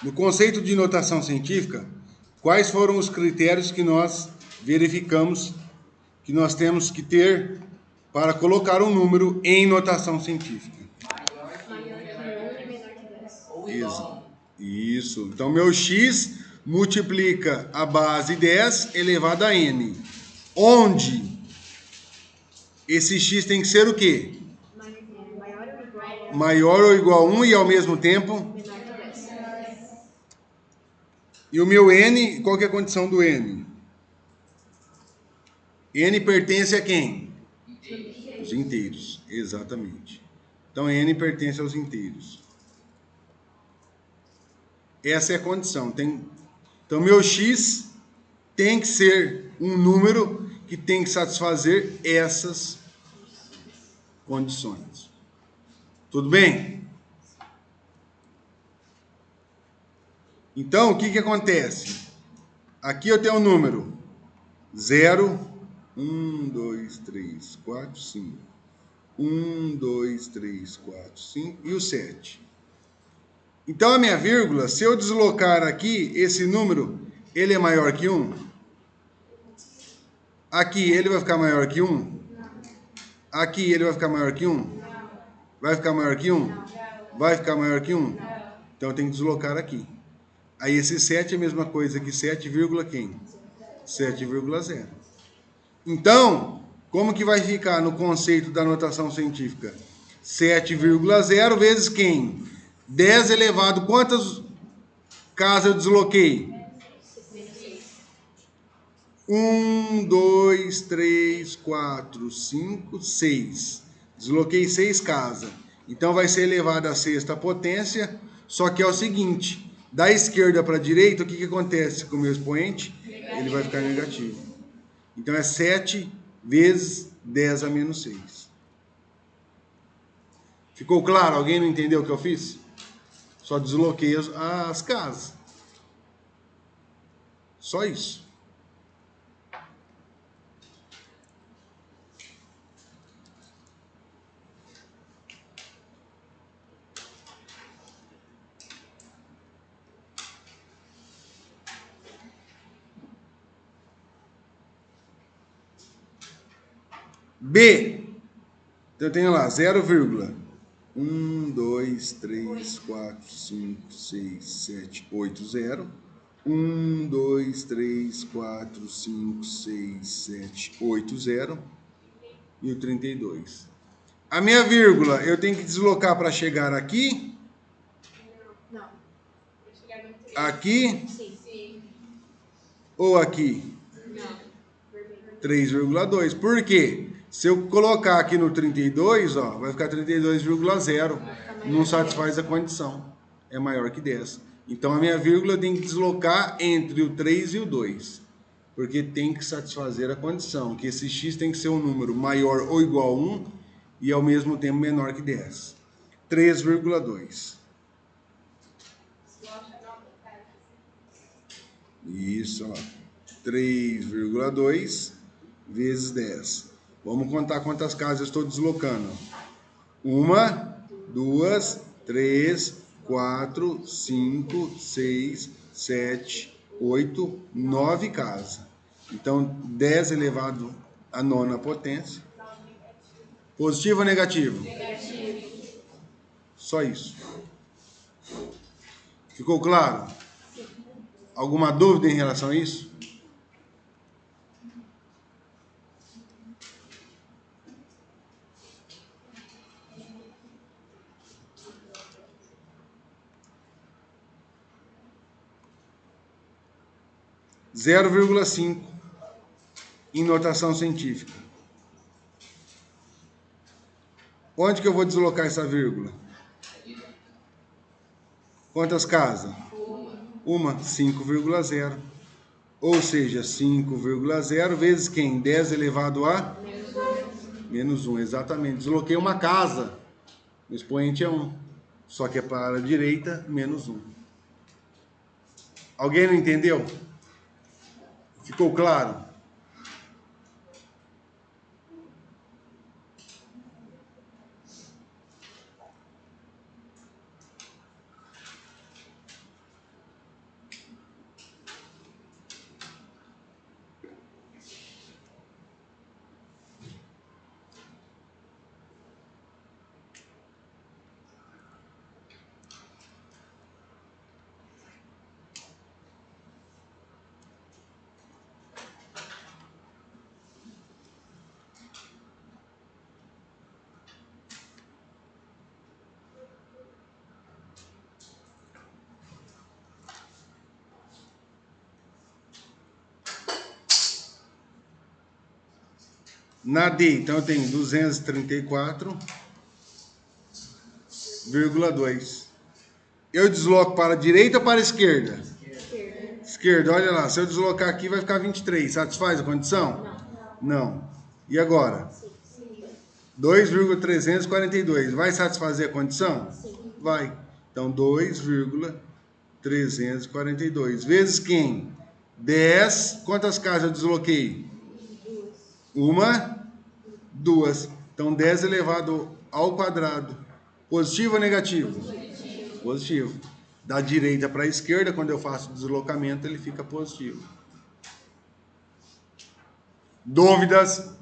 No conceito de notação científica, quais foram os critérios que nós verificamos que nós temos que ter para colocar um número em notação científica? Maior que 1 e menor que 10. Ou igual. Isso. Então, meu x multiplica a base 10 elevado a n. Onde esse x tem que ser o quê? Maior ou igual a 1. Maior ou igual a 1 e ao mesmo tempo... Menor que 10. E o meu n, qual que é a condição do n? N pertence a quem? Inteiro. Os inteiros, exatamente. Então, n pertence aos inteiros. Essa é a condição. Então, meu x tem que ser um número que tem que satisfazer essas condições. Tudo bem? Então, o que acontece? Aqui eu tenho um número 0, 1, 2, 3, 4, 5. 1, 2, 3, 4, 5 e o 7. Então, a minha vírgula, se eu deslocar aqui, esse número, ele é maior que 1? Aqui, ele vai ficar maior que 1? Aqui, ele vai ficar maior que 1? Vai ficar maior que 1? Vai ficar maior que 1? Então, eu tenho que deslocar aqui. Aí, esse 7 é a mesma coisa que 7, quem? 7,0. Então, como que vai ficar no conceito da notação científica? 7,0 vezes quem? 10 elevado, quantas casas eu desloquei? 1, 2, 3, 4, 5, 6. Desloquei 6 casas. Então vai ser elevado à sexta potência, só que é o seguinte, da esquerda para a direita, o que acontece com o meu expoente? Ele vai ficar negativo. Então é 7 vezes 10 a menos 6. Ficou claro? Alguém não entendeu o que eu fiz? Só desloquei as casas. Só isso. B. Então eu tenho lá 0,1, 2, 3, 4, 5, 6, 7, 8, 0. 1, 2, 3, 4, 5, 6, 7, 8, 0. E o 32. A minha vírgula, eu tenho que deslocar para chegar aqui? Não. Aqui? Sim. Ou aqui? Não. 3,2. Por quê? Se eu colocar aqui no 32, ó, vai ficar 32,0. Não satisfaz a condição. É maior que 10. Então, a minha vírgula tem que deslocar entre o 3 e o 2. Porque tem que satisfazer a condição, que esse x tem que ser um número maior ou igual a 1 e ao mesmo tempo menor que 10. 3,2. Isso, ó. 3,2 vezes 10. Vamos contar quantas casas eu estou deslocando. 1, 2, 3, 4, 5, 6, 7, 8, 9 casas. Então, 10 elevado à nona potência. Positivo ou negativo? Negativo. Só isso. Ficou claro? Alguma dúvida em relação a isso? Zero vírgula cinco em notação científica. Onde que eu vou deslocar essa vírgula? Quantas casas? Uma, 5,0. Ou seja, 5,0 vezes quem? 10 elevado a? Menos 1, exatamente. Desloquei uma casa. O expoente é 1. Só que é para a direita, menos 1. Alguém não entendeu? Ficou claro? Na D, então eu tenho 234,2. Eu desloco para a direita ou para a esquerda? Esquerda. Esquerda, olha lá. Se eu deslocar aqui, vai ficar 23. Satisfaz a condição? Não. E agora? Sim. 2,342. Vai satisfazer a condição? Sim. Vai. Então, 2,342. Vezes quem? 10. Quantas casas eu desloquei? Uma, duas. Então, 10 elevado ao quadrado. Positivo ou negativo? Positivo. Da direita para a esquerda, quando eu faço o deslocamento, ele fica positivo. Dúvidas?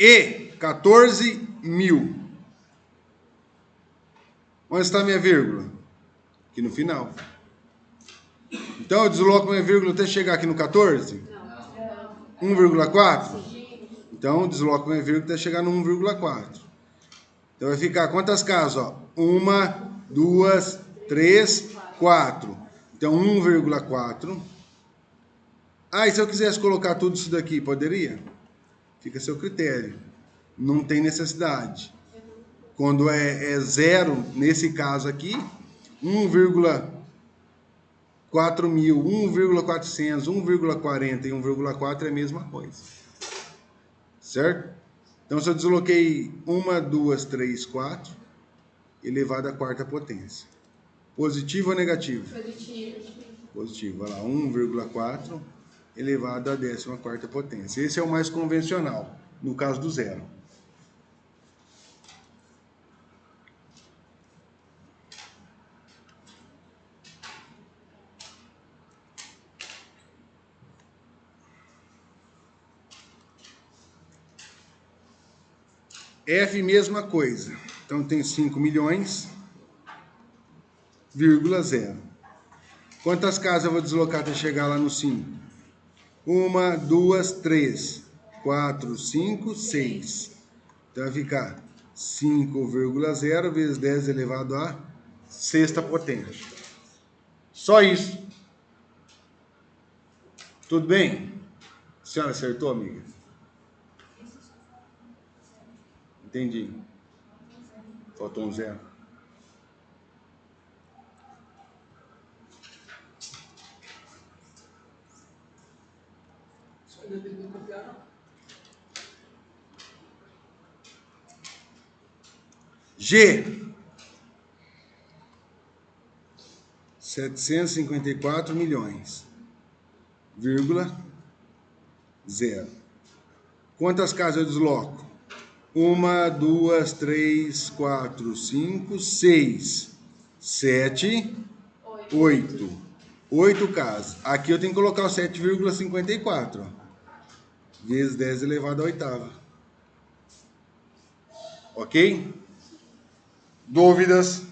E 14.000. Onde está a minha vírgula? Aqui no final. Então eu desloco minha vírgula até chegar aqui no 14? Não. 1,4? Então eu desloco minha vírgula até chegar no 1,4. Então vai ficar quantas casas? Ó? 1, 2, 3, 4. Então 1,4. Ah, e se eu quisesse colocar tudo isso daqui, poderia? Fica a seu critério. Não tem necessidade. Quando é zero, nesse caso aqui, 1,4.000, 1,400, 1,40 e 1,4 é a mesma coisa. Certo? Então, se eu desloquei 1, 2, 3, 4, elevado à quarta potência. Positivo ou negativo? Positivo. Positivo. Olha lá, 1,4 elevado à 14ª potência. Esse é o mais convencional, no caso do zero. F, mesma coisa. Então, tem 5 milhões, vírgula 0. Quantas casas eu vou deslocar até chegar lá no 5? 1, 2, 3, 4, 5, 6. Então, vai ficar 5,0 vezes 10 elevado à sexta potência. Só isso. Tudo bem? A senhora acertou, amiga? Entendi. Faltou um zero. G. 754 milhões, vírgula 0. Quantas casas eu desloco? 1, 2, 3, 4, 5, 6, 7, 8. 8 casas. Aqui eu tenho que colocar o 7,54. Vezes 10 elevado à oitava. Ok? Dúvidas?